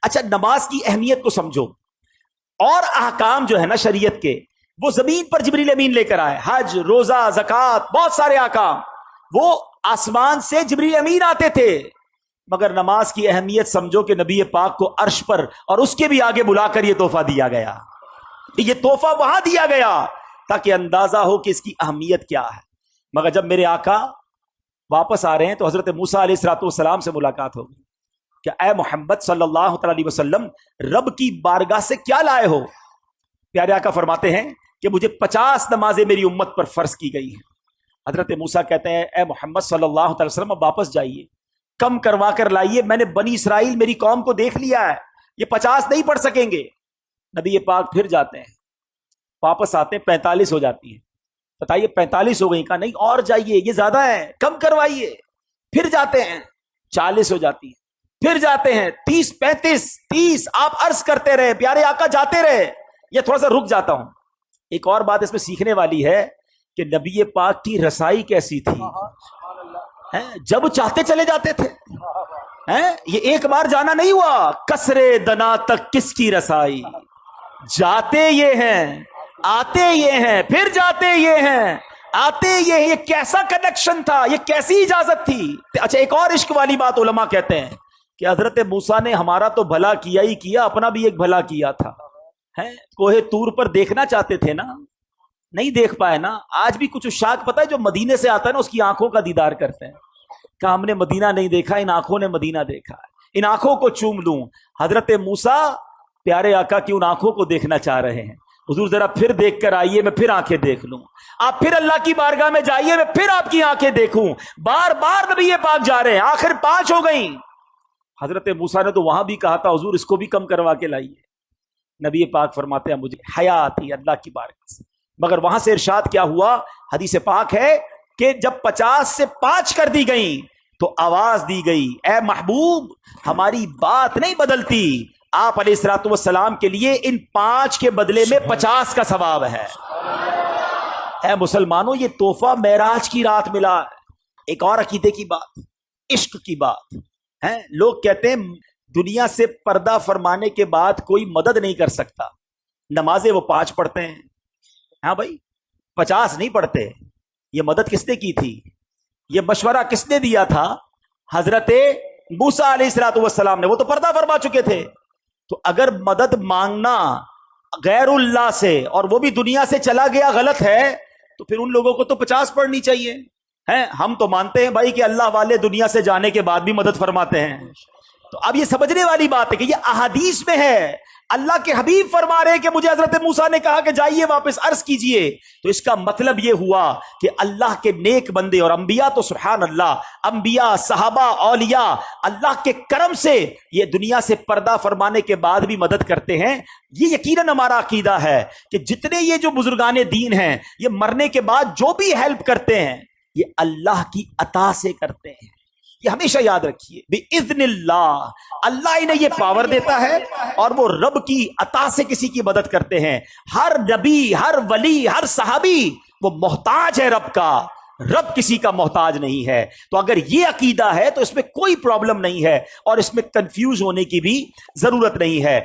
اچھا نماز کی اہمیت کو سمجھو، اور احکام جو ہے نا شریعت کے وہ زمین پر جبریل امین لے کر آئے، حج، روزہ، زکوٰۃ، بہت سارے احکام وہ آسمان سے جبریل امین آتے تھے، مگر نماز کی اہمیت سمجھو کہ نبی پاک کو عرش پر اور اس کے بھی آگے بلا کر یہ تحفہ دیا گیا، یہ تحفہ وہاں دیا گیا تاکہ اندازہ ہو کہ اس کی اہمیت کیا ہے۔ مگر جب میرے آقا واپس آ رہے ہیں تو حضرت موسیٰ علیہ السلام سے ملاقات ہوگی کہ اے محمد صلی اللہ علیہ وسلم رب کی بارگاہ سے کیا لائے ہو؟ پیارے آقا فرماتے ہیں کہ مجھے 50 نمازیں میری امت پر فرض کی گئی ہیں۔ حضرت موسیٰ کہتے ہیں اے محمد صلی اللہ علیہ وسلم اب واپس جائیے، کم کروا کر لائیے، میں نے بنی اسرائیل میری قوم کو دیکھ لیا ہے، یہ 50 نہیں پڑھ سکیں گے۔ نبی پاک پھر جاتے ہیں، واپس آتے ہیں، 45 ہو جاتی ہیں۔ بتائیے 45 ہو گئی، کہا نہیں اور جائیے، یہ زیادہ ہے، کم کروائیے۔ پھر جاتے ہیں، 40 ہو جاتی ہیں، پھر جاتے ہیں 30، 35، 30، آپ عرض کرتے رہے، پیارے آقا جاتے رہے۔ یہ تھوڑا سا رک جاتا ہوں، ایک اور بات اس میں سیکھنے والی ہے کہ نبی پاک کی رسائی کیسی تھی، جب چاہتے چلے جاتے تھے، یہ ایک بار جانا نہیں ہوا، کسرے دنا تک کس کی رسائی، جاتے یہ ہیں آتے یہ ہیں پھر جاتے یہ ہیں آتے یہ ہیں۔ یہ کیسا کنیکشن تھا، یہ کیسی اجازت تھی۔ اچھا ایک اور عشق والی بات علماء کہتے ہیں کہ حضرت موسیٰ نے ہمارا تو بھلا کیا ہی کیا، اپنا بھی ایک بھلا کیا تھا۔ کوہ طور پر دیکھنا چاہتے تھے نا، نہیں دیکھ پائے نا۔ آج بھی کچھ عشاق پتہ ہے جو مدینے سے آتا ہے نا اس کی آنکھوں کا دیدار کرتے ہیں کہ ہم نے مدینہ نہیں دیکھا، ان آنکھوں نے مدینہ دیکھا ہے، ان آنکھوں کو چوم لوں۔ حضرت موسیٰ پیارے آقا کی ان آنکھوں کو دیکھنا چاہ رہے ہیں۔ حضور ذرا پھر دیکھ کر آئیے، میں پھر آنکھیں دیکھ لوں، آپ پھر اللہ کی بارگاہ میں جائیے، میں پھر آپ کی آنکھیں دیکھوں۔ بار بار نبی پاک جا رہے ہیں، آخر 5 ہو گئیں۔ حضرت موسیٰ نے تو وہاں بھی کہا تھا حضور اس کو بھی کم کروا کے لائیے۔ نبی پاک فرماتے ہیں مجھے حیا آتی اللہ کی بارگاہ سے، مگر وہاں سے ارشاد کیا ہوا؟ حدیث پاک ہے کہ جب 50 سے 5 کر دی گئیں تو آواز دی گئی اے محبوب ہماری بات نہیں بدلتی، آپ علیہ الصلوۃ والسلام کے لیے ان 5 کے بدلے میں 50 کا ثواب ہے۔ اے مسلمانوں یہ تحفہ معراج کی رات ملا ہے۔ ایک اور عقیدے کی بات، عشق کی بات ہے۔ لوگ کہتے ہیں دنیا سے پردہ فرمانے کے بعد کوئی مدد نہیں کر سکتا، نمازیں وہ 5 پڑھتے ہیں، ہاں بھائی 50 نہیں پڑھتے۔ یہ مدد کس نے کی تھی؟ یہ مشورہ کس نے دیا تھا؟ حضرت موسیٰ علیہ السلام نے، وہ تو پردہ فرما چکے تھے۔ تو اگر مدد مانگنا غیر اللہ سے اور وہ بھی دنیا سے چلا گیا غلط ہے تو پھر ان لوگوں کو تو 50 پڑھنی چاہیے۔ ہم تو مانتے ہیں بھائی کہ اللہ والے دنیا سے جانے کے بعد بھی مدد فرماتے ہیں۔ تو اب یہ سمجھنے والی بات ہے کہ یہ احادیث میں ہے، اللہ کے حبیب فرما رہے ہیں کہ مجھے حضرت موسیٰ نے کہا کہ جائیے واپس عرض کیجئے، تو اس کا مطلب یہ ہوا کہ اللہ کے نیک بندے اور انبیاء تو سبحان اللہ، انبیاء، صحابہ، اولیاء اللہ کے کرم سے یہ دنیا سے پردہ فرمانے کے بعد بھی مدد کرتے ہیں۔ یہ یقیناً ہمارا عقیدہ ہے کہ جتنے یہ جو بزرگان دین ہیں یہ مرنے کے بعد جو بھی ہیلپ کرتے ہیں یہ اللہ کی عطا سے کرتے ہیں، یہ ہمیشہ یاد رکھیے۔ بِإِذْنِ اللہ، اللہ انہیں یہ پاور دیتا ہے اور وہ رب کی عطا سے کسی کی مدد کرتے ہیں۔ ہر نبی، ہر ولی، ہر صحابی وہ محتاج ہے رب کا، رب کسی کا محتاج نہیں ہے۔ تو اگر یہ عقیدہ ہے تو اس میں کوئی پرابلم نہیں ہے اور اس میں کنفیوز ہونے کی بھی ضرورت نہیں ہے۔